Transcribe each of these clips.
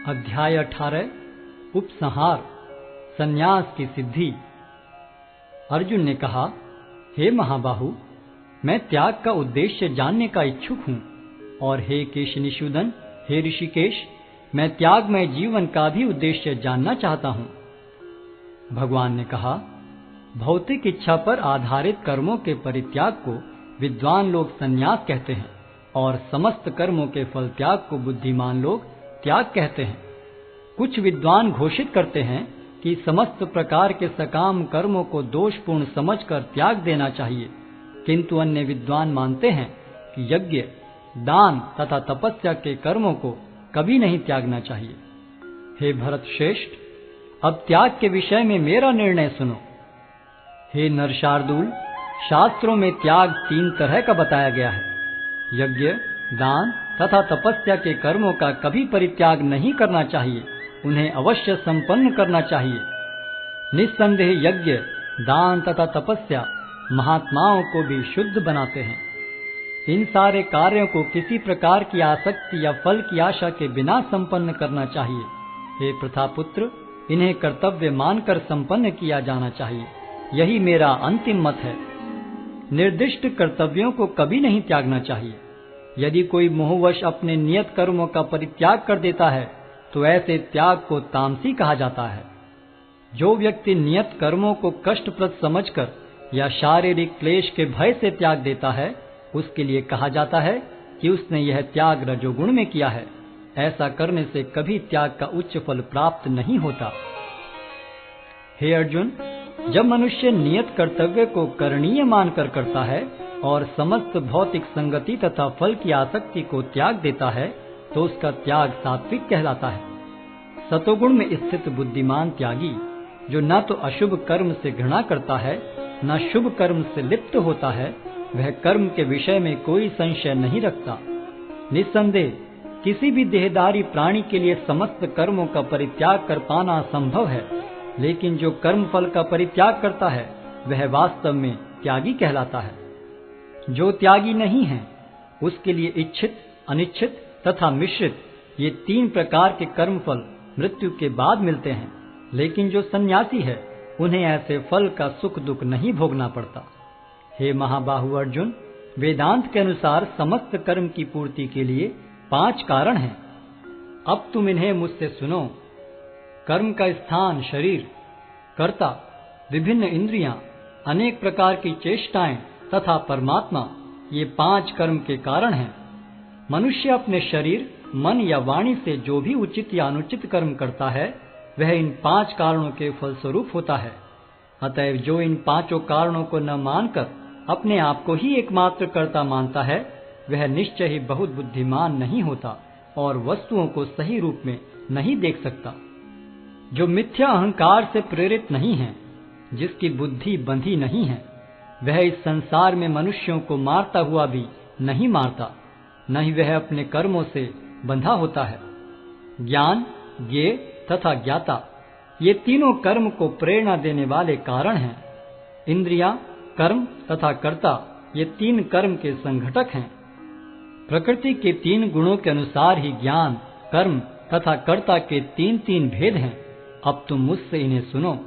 अध्याय 18 उपसंहार संन्यास की सिद्धि। अर्जुन ने कहा, हे महाबाहु, मैं त्याग का उद्देश्य जानने का इच्छुक हूँ, और हे केशनिषूदन, हे ऋषिकेश, मैं त्यागमय जीवन का भी उद्देश्य जानना चाहता हूँ। भगवान ने कहा, भौतिक इच्छा पर आधारित कर्मों के परित्याग को विद्वान लोग संन्यास कहते हैं, और समस्त कर्मों के फल त्याग को बुद्धिमान लोग त्याग कहते हैं। कुछ विद्वान घोषित करते हैं कि समस्त प्रकार के सकाम कर्मों को दोषपूर्ण समझकर त्याग देना चाहिए, किंतु अन्य विद्वान मानते हैं कि यज्ञ, दान तथा तपस्या के कर्मों को कभी नहीं त्यागना चाहिए। हे भरत श्रेष्ठ, अब त्याग के विषय में मेरा निर्णय सुनो। हे नरशार्दूल, शास्त्रों में त्याग 3 तरह का बताया गया है। यज्ञ, दान तथा तपस्या के कर्मों का कभी परित्याग नहीं करना चाहिए, उन्हें अवश्य संपन्न करना चाहिए। निस्संदेह यज्ञ, दान तथा तपस्या महात्माओं को भी शुद्ध बनाते हैं। इन सारे कार्यों को किसी प्रकार की आसक्ति या फल की आशा के बिना संपन्न करना चाहिए। हे प्रथापुत्र, इन्हें कर्तव्य मानकर संपन्न किया जाना चाहिए, यही मेरा अंतिम मत है। निर्दिष्ट कर्तव्यों को कभी नहीं त्यागना चाहिए। यदि कोई मोहवश अपने नियत कर्मों का परित्याग कर देता है तो ऐसे त्याग को तामसी कहा जाता है। जो व्यक्ति नियत कर्मों को कष्टप्रद समझकर या शारीरिक क्लेश के भय से त्याग देता है, उसके लिए कहा जाता है कि उसने यह त्याग रजोगुण में किया है। ऐसा करने से कभी त्याग का उच्च फल प्राप्त नहीं होता। हे अर्जुन, जब मनुष्य नियत कर्तव्य को करणीय मानकर करता है और समस्त भौतिक संगति तथा फल की आसक्ति को त्याग देता है, तो उसका त्याग सात्विक कहलाता है। सतोगुण में स्थित बुद्धिमान त्यागी, जो न तो अशुभ कर्म से घृणा करता है, न शुभ कर्म से लिप्त होता है, वह कर्म के विषय में कोई संशय नहीं रखता। निस्संदेह किसी भी देहधारी प्राणी के लिए समस्त कर्मों का परित्याग कर पाना संभव है, लेकिन जो कर्म फल का परित्याग करता है वह वास्तव में त्यागी कहलाता है। जो त्यागी नहीं है, उसके लिए इच्छित, अनिच्छित तथा मिश्रित ये 3 प्रकार के कर्म फल मृत्यु के बाद मिलते हैं, लेकिन जो सन्यासी है उन्हें ऐसे फल का सुख दुख नहीं भोगना पड़ता। हे महाबाहु अर्जुन, वेदांत के अनुसार समस्त कर्म की पूर्ति के लिए 5 कारण हैं। अब तुम इन्हें मुझसे सुनो। कर्म का स्थान शरीर, कर्ता, विभिन्न इंद्रियां, अनेक प्रकार की चेष्टाएं तथा परमात्मा, ये 5 कर्म के कारण हैं। मनुष्य अपने शरीर, मन या वाणी से जो भी उचित या अनुचित कर्म करता है, वह इन 5 कारणों के फलस्वरूप होता है। अतएव जो इन 5 कारणों को न मानकर अपने आप को ही एकमात्र कर्ता मानता है, वह निश्चय ही बहुत बुद्धिमान नहीं होता और वस्तुओं को सही रूप में नहीं देख सकता। जो मिथ्या अहंकार से प्रेरित नहीं है, जिसकी बुद्धि बंधी नहीं है, वह इस संसार में मनुष्यों को मारता हुआ भी नहीं मारता, न ही वह अपने कर्मों से बंधा होता है। ज्ञान, ज्ञेय तथा ज्ञाता, ये तीनों कर्म को प्रेरणा देने वाले कारण हैं। इंद्रियां, कर्म तथा कर्ता, ये 3 कर्म के संघटक हैं। प्रकृति के 3 गुणों के अनुसार ही ज्ञान, कर्म तथा कर्ता के 3 भेद हैं। अब तुम मुझसे इन्हें सुनो।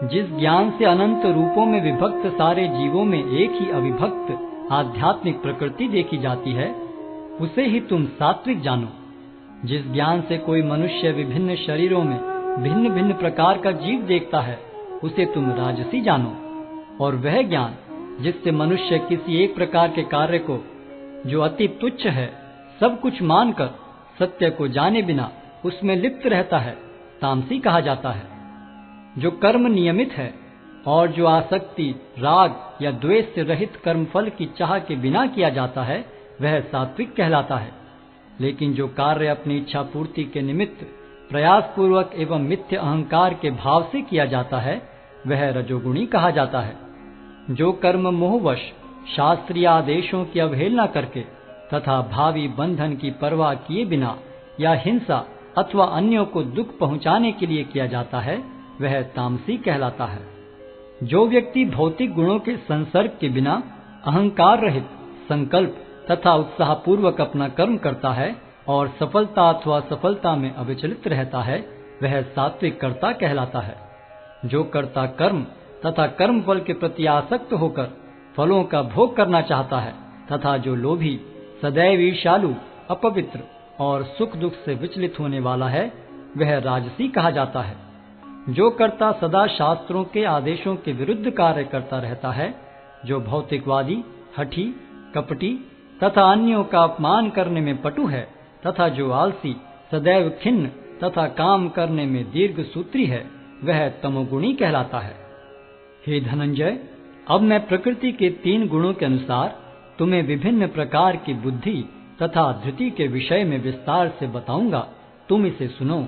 जिस ज्ञान से अनंत रूपों में विभक्त सारे जीवों में एक ही अविभक्त आध्यात्मिक प्रकृति देखी जाती है, उसे ही तुम सात्विक जानो। जिस ज्ञान से कोई मनुष्य विभिन्न शरीरों में भिन्न भिन्न प्रकार का जीव देखता है, उसे तुम राजसी जानो। और वह ज्ञान जिससे मनुष्य किसी एक प्रकार के कार्य को, जो अति तुच्छ है, सब कुछ मानकर सत्य को जाने बिना उसमें लिप्त रहता है, तामसी कहा जाता है। जो कर्म नियमित है और जो आसक्ति, राग या द्वेष से रहित कर्मफल की चाह के बिना किया जाता है, वह सात्विक कहलाता है। लेकिन जो कार्य अपनी इच्छा पूर्ति के निमित्त प्रयास पूर्वक एवं मिथ्य अहंकार के भाव से किया जाता है, वह रजोगुणी कहा जाता है। जो कर्म मोहवश शास्त्रीय आदेशों की अवहेलना करके तथा भावी बंधन की परवाह किए बिना या हिंसा अथवा अन्यों को दुख पहुंचाने के लिए किया जाता है, वह तामसी कहलाता है। जो व्यक्ति भौतिक गुणों के संसर्ग के बिना अहंकार रहित संकल्प तथा उत्साहपूर्वक अपना कर्म करता है, और सफलता अथवा असफलता में अविचलित रहता है, वह सात्विक कर्ता कहलाता है। जो कर्ता कर्म तथा कर्म फल के प्रति आसक्त होकर फलों का भोग करना चाहता है तथा जो लोभी, सदैव ईर्ष्यालु, अपवित्र और सुख दुख से विचलित होने वाला है, वह राजसी कहा जाता है। जो कर्ता सदा शास्त्रों के आदेशों के विरुद्ध कार्य करता रहता है, जो भौतिकवादी, हठी, कपटी तथा अन्यों का अपमान करने में पटु है तथा जो आलसी, सदैव खिन्न तथा काम करने में दीर्घ सूत्री है, वह तमोगुणी कहलाता है। हे धनंजय, अब मैं प्रकृति के 3 गुणों के अनुसार तुम्हें विभिन्न प्रकार की बुद्धि तथा धृति के विषय में विस्तार से बताऊंगा, तुम इसे सुनो।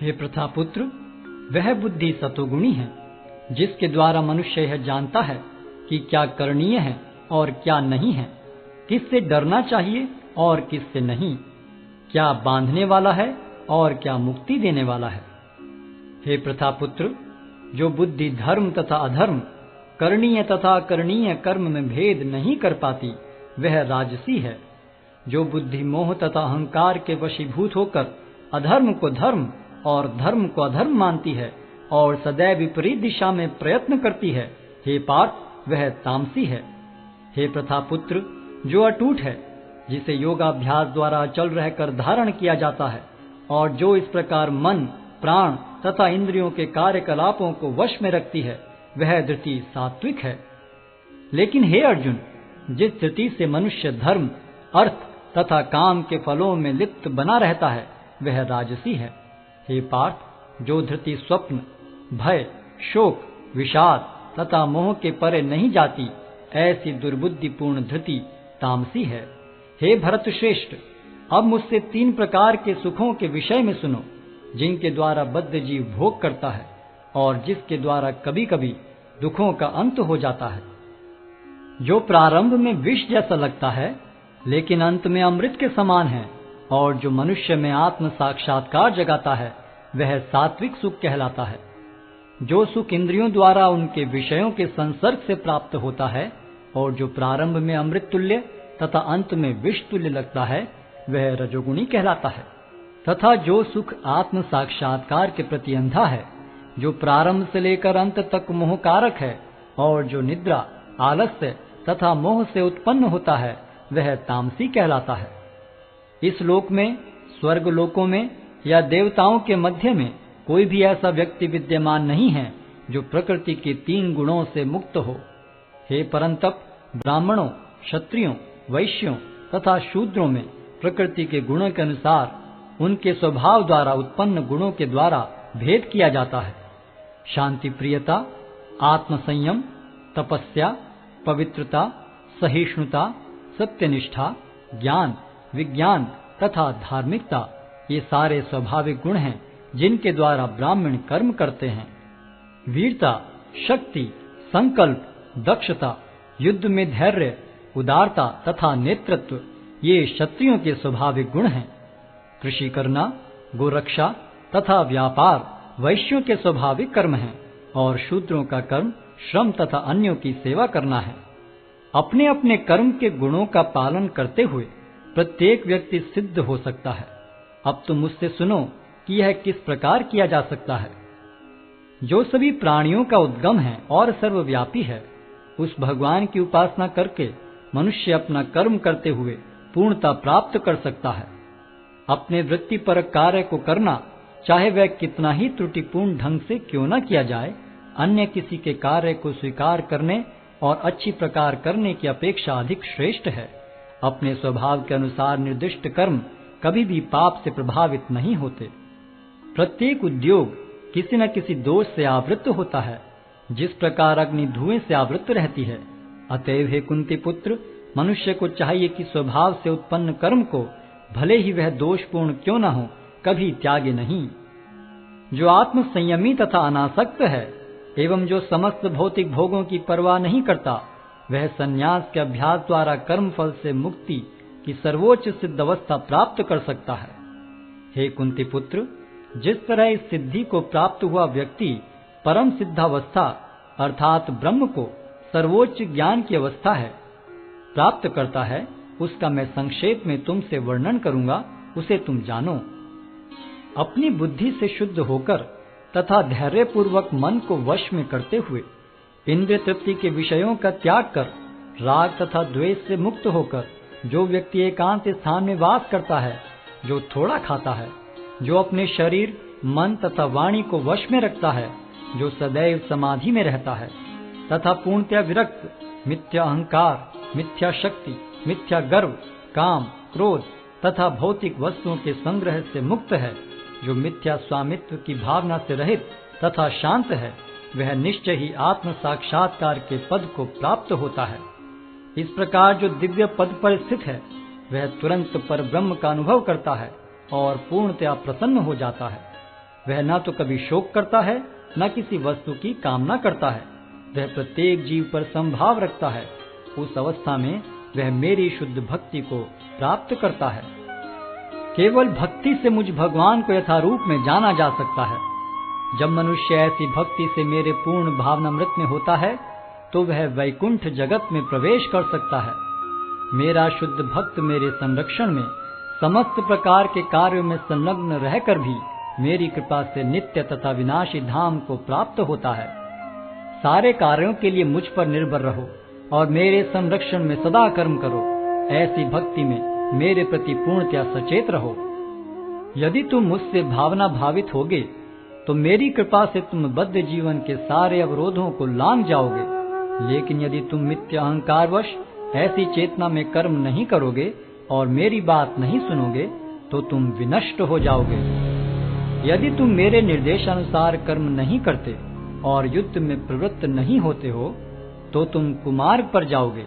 हे प्रथापुत्र, वह बुद्धि सतोगुणी है जिसके द्वारा मनुष्य यह जानता है कि क्या करणीय है और क्या नहीं है, किससे डरना चाहिए और किससे नहीं, क्या बांधने वाला है और क्या मुक्ति देने वाला है। हे प्रथापुत्र, जो बुद्धि धर्म तथा अधर्म, करणीय तथा अकरणीय कर्म में भेद नहीं कर पाती, वह राजसी है। जो बुद्धि मोह तथा अहंकार के वशीभूत होकर अधर्म को धर्म और धर्म को अधर्म मानती है और सदैव विपरीत दिशा में प्रयत्न करती है, हे पार्थ, वह तामसी है। हे प्रथापुत्र, जो अटूट है, जिसे योगाभ्यास द्वारा अचल रहकर धारण किया जाता है और जो इस प्रकार मन, प्राण तथा इंद्रियों के कार्यकलापों को वश में रखती है, वह धृति सात्विक है। लेकिन हे अर्जुन, जिस धृति से मनुष्य धर्म, अर्थ तथा काम के फलों में लिप्त बना रहता है, वह राजसी है। हे पार्थ, जो धृति स्वप्न, भय, शोक, विषाद तथा मोह के परे नहीं जाती, ऐसी दुर्बुद्धिपूर्ण धृति तामसी है। हे भरत श्रेष्ठ, अब मुझसे 3 प्रकार के सुखों के विषय में सुनो, जिनके द्वारा बद्ध जीव भोग करता है और जिसके द्वारा कभी कभी दुखों का अंत हो जाता है। जो प्रारंभ में विष जैसा लगता है लेकिन अंत में अमृत के समान है, और जो मनुष्य में आत्म साक्षात्कार जगाता है, वह सात्विक सुख कहलाता है। जो सुख इंद्रियों द्वारा उनके विषयों के संसर्ग से प्राप्त होता है और जो प्रारंभ में अमृत तुल्य तथा अंत में विष तुल्य लगता है, वह रजोगुणी कहलाता है। तथा जो सुख आत्म साक्षात्कार के प्रति अंधा है, जो प्रारंभ से लेकर अंत तक मोहकारक है और जो निद्रा, आलस्य तथा मोह से उत्पन्न होता है, वह तामसी कहलाता है। इस लोक में, स्वर्ग लोकों में या देवताओं के मध्य में कोई भी ऐसा व्यक्ति विद्यमान नहीं है जो प्रकृति के 3 गुणों से मुक्त हो। हे परंतप, ब्राह्मणों, क्षत्रियों, वैश्यों तथा शूद्रों में प्रकृति के गुणों के अनुसार उनके स्वभाव द्वारा उत्पन्न गुणों के द्वारा भेद किया जाता है। शांति प्रियता, आत्मसंयम, तपस्या, पवित्रता, सहिष्णुता, सत्यनिष्ठा, ज्ञान, विज्ञान तथा धार्मिकता, ये सारे स्वाभाविक गुण हैं जिनके द्वारा ब्राह्मण कर्म करते हैं। वीरता, शक्ति, संकल्प, दक्षता, युद्ध में धैर्य, उदारता तथा नेतृत्व, ये क्षत्रियों के स्वाभाविक गुण हैं। कृषि करना, गोरक्षा तथा व्यापार वैश्यों के स्वाभाविक कर्म हैं और शूद्रों का कर्म श्रम तथा अन्यों की सेवा करना है। अपने अपने कर्म के गुणों का पालन करते हुए प्रत्येक व्यक्ति सिद्ध हो सकता है। अब तुम मुझसे सुनो कि यह किस प्रकार किया जा सकता है। जो सभी प्राणियों का उद्गम है और सर्वव्यापी है, उस भगवान की उपासना करके मनुष्य अपना कर्म करते हुए पूर्णता प्राप्त कर सकता है। अपने वृत्तिपरक कार्य को करना, चाहे वह कितना ही त्रुटिपूर्ण ढंग से क्यों न किया जाए, अन्य किसी के कार्य को स्वीकार करने और अच्छी प्रकार करने की अपेक्षा अधिक श्रेष्ठ है। अपने स्वभाव के अनुसार निर्दिष्ट कर्म कभी भी पाप से प्रभावित नहीं होते। प्रत्येक उद्योग किसी न किसी दोष से आवृत होता है, जिस प्रकार अग्नि धुएं से आवृत रहती है। अतएव हे कुंती पुत्र, मनुष्य को चाहिए कि स्वभाव से उत्पन्न कर्म को, भले ही वह दोषपूर्ण क्यों न हो, कभी त्यागे नहीं। जो आत्म संयमी तथा अनासक्त है एवं जो समस्त भौतिक भोगों की परवाह नहीं करता, वह संन्यास के अभ्यास द्वारा कर्म फल से मुक्ति की सर्वोच्च सिद्ध अवस्था प्राप्त कर सकता है। हे कुंती पुत्र, जिस तरह इस सिद्धि को प्राप्त हुआ व्यक्ति परम सिद्धावस्था अर्थात ब्रह्म को सर्वोच्च ज्ञान की अवस्था है प्राप्त करता है, उसका मैं संक्षेप में तुमसे वर्णन करूंगा, उसे तुम जानो। अपनी बुद्धि से शुद्ध होकर तथा धैर्यपूर्वक मन को वश में करते हुए इंद्रिय तृप्ति के विषयों का त्याग कर राग तथा द्वेष से मुक्त होकर जो व्यक्ति एकांत स्थान में वास करता है, जो थोड़ा खाता है, जो अपने शरीर, मन तथा वाणी को वश में रखता है, जो सदैव समाधि में रहता है तथा पूर्णतया विरक्त, मिथ्या अहंकार, मिथ्या शक्ति, मिथ्या गर्व, काम, क्रोध तथा भौतिक वस्तुओं के संग्रह से मुक्त है, जो मिथ्या स्वामित्व की भावना से रहित तथा शांत है, वह निश्चय ही आत्म साक्षात्कार के पद को प्राप्त होता है। इस प्रकार जो दिव्य पद पर स्थित है, वह तुरंत पर ब्रह्म का अनुभव करता है और पूर्णतया प्रसन्न हो जाता है। वह न तो कभी शोक करता है, न किसी वस्तु की कामना करता है। वह प्रत्येक जीव पर संभाव रखता है। उस अवस्था में वह मेरी शुद्ध भक्ति को प्राप्त करता है। केवल भक्ति से मुझ भगवान को यथारूप में जाना जा सकता है। जब मनुष्य ऐसी भक्ति से मेरे पूर्ण भावनामृत में होता है, तो वह वैकुंठ जगत में प्रवेश कर सकता है। मेरा शुद्ध भक्त मेरे संरक्षण में समस्त प्रकार के कार्यों में संलग्न रहकर भी मेरी कृपा से नित्य तथा विनाशी धाम को प्राप्त होता है। सारे कार्यों के लिए मुझ पर निर्भर रहो और मेरे संरक्षण में सदा कर्म करो। ऐसी भक्ति में मेरे प्रति पूर्णतया सचेत रहो। यदि तुम मुझसे भावना भावित होगे, तो मेरी कृपा से तुम बद्ध जीवन के सारे अवरोधों को लांघ जाओगे। लेकिन यदि तुम मिथ्या अहंकारवश ऐसी चेतना में कर्म नहीं करोगे और मेरी बात नहीं सुनोगे, तो तुम विनष्ट हो जाओगे। यदि तुम मेरे निर्देशानुसार कर्म नहीं करते और युद्ध में प्रवृत्त नहीं होते हो, तो तुम कुमार्ग पर जाओगे।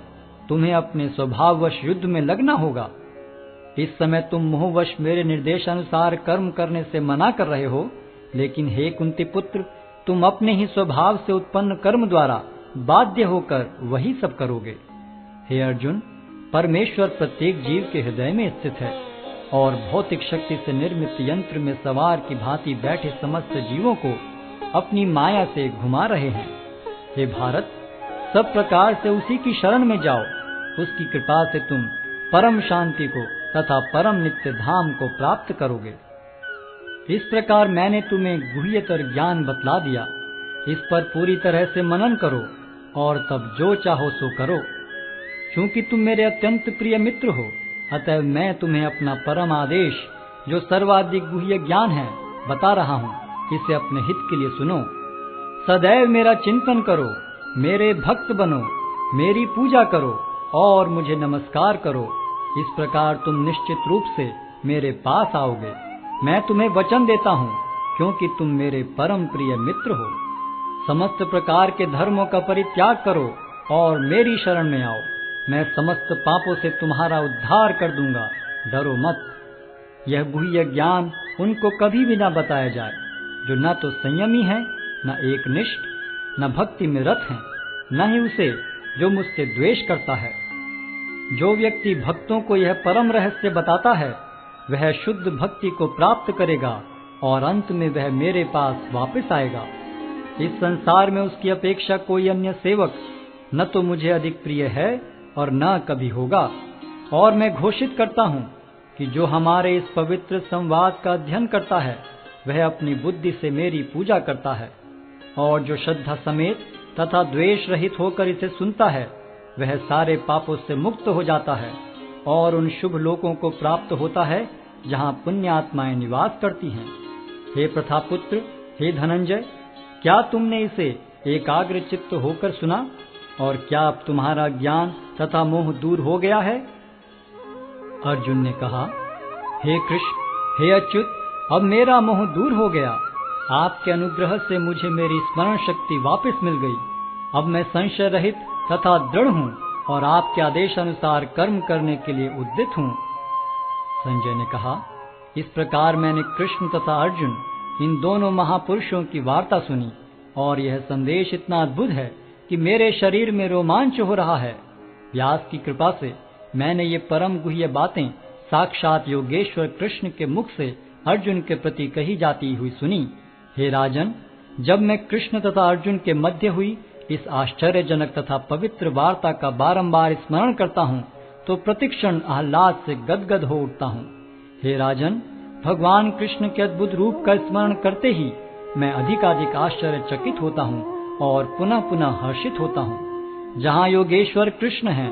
तुम्हें अपने स्वभाववश युद्ध में लगना होगा। इस समय तुम मोहवश मेरे निर्देशानुसार कर्म करने से मना कर रहे हो, लेकिन हे कुंती पुत्र, तुम अपने ही स्वभाव से उत्पन्न कर्म द्वारा बाध्य होकर वही सब करोगे। हे अर्जुन, परमेश्वर प्रत्येक जीव के हृदय में स्थित है और भौतिक शक्ति से निर्मित यंत्र में सवार की भांति बैठे समस्त जीवों को अपनी माया से घुमा रहे हैं। हे भारत, सब प्रकार से उसी की शरण में जाओ। उसकी कृपा से तुम परम शांति को तथा परम नित्य धाम को प्राप्त करोगे। इस प्रकार मैंने तुम्हें गुह्यतर ज्ञान बतला दिया। इस पर पूरी तरह से मनन करो और तब जो चाहो सो करो। क्योंकि तुम मेरे अत्यंत प्रिय मित्र हो, अतः मैं तुम्हें अपना परम आदेश, जो सर्वाधिक गुह्य ज्ञान है, बता रहा हूँ। इसे अपने हित के लिए सुनो। सदैव मेरा चिंतन करो, मेरे भक्त बनो, मेरी पूजा करो और मुझे नमस्कार करो। इस प्रकार तुम निश्चित रूप से मेरे पास आओगे। मैं तुम्हें वचन देता हूँ, क्योंकि तुम मेरे परम प्रिय मित्र हो। समस्त प्रकार के धर्मों का परित्याग करो और मेरी शरण में आओ। मैं समस्त पापों से तुम्हारा उद्धार कर दूंगा। डरो मत। यह गुह्य ज्ञान उनको कभी भी न बताया जाए जो न तो संयमी है, न एकनिष्ठ, न भक्ति में रत है, न ही उसे जो मुझसे द्वेष करता है। जो व्यक्ति भक्तों को यह परम रहस्य बताता है, वह शुद्ध भक्ति को प्राप्त करेगा और अंत में वह मेरे पास वापस आएगा। इस संसार में उसकी अपेक्षा कोई अन्य सेवक न तो मुझे अधिक प्रिय है और न कभी होगा। और मैं घोषित करता हूँ कि जो हमारे इस पवित्र संवाद का अध्ययन करता है, वह अपनी बुद्धि से मेरी पूजा करता है, और जो श्रद्धा समेत तथा द्वेष रहित होकर इसे सुनता है, वह सारे पापों से मुक्त हो जाता है और उन शुभ लोकों को प्राप्त होता है जहाँ पुण्य आत्माएं निवास करती हैं। हे प्रथापुत्र, हे धनंजय, क्या तुमने इसे एकाग्र चित्त होकर सुना? और क्या अब तुम्हारा ज्ञान तथा मोह दूर हो गया है? अर्जुन ने कहा, हे कृष्ण, हे अच्युत, अब मेरा मोह दूर हो गया। आपके अनुग्रह से मुझे मेरी स्मरण शक्ति वापस मिल गई। अब मैं संशय रहित तथा दृढ़ हूँ और आपके आदेशानुसार कर्म करने के लिए उद्यत हूँ। संजय ने कहा, इस प्रकार मैंने कृष्ण तथा अर्जुन, इन दोनों महापुरुषों की वार्ता सुनी, और यह संदेश इतना अद्भुत है कि मेरे शरीर में रोमांच हो रहा है। व्यास की कृपा से मैंने ये परम गुह्य बातें साक्षात योगेश्वर कृष्ण के मुख से अर्जुन के प्रति कही जाती हुई सुनी। हे राजन, जब मैं कृष्ण तथा अर्जुन के मध्य हुई इस आश्चर्यजनक तथा पवित्र वार्ता का बारंबार स्मरण करता हूँ, तो प्रतिक्षण आह्लाद से गदगद हो उठता हूँ। हे राजन, भगवान कृष्ण के अद्भुत रूप का स्मरण करते ही मैं अधिकाधिक आश्चर्यचकित होता हूँ और पुनः पुनः हर्षित होता हूँ। जहाँ योगेश्वर कृष्ण हैं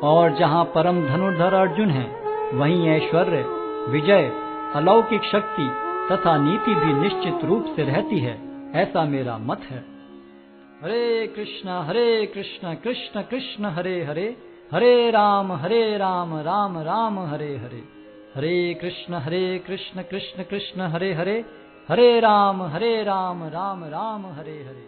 और जहाँ परम धनुर्धर अर्जुन हैं, वहीं ऐश्वर्य, विजय, अलौकिक शक्ति तथा नीति भी निश्चित रूप से रहती है, ऐसा मेरा मत है। हरे कृष्ण कृष्ण कृष्ण हरे हरे, हरे राम राम राम हरे हरे। हरे कृष्ण कृष्ण कृष्ण हरे हरे, हरे राम राम राम हरे हरे।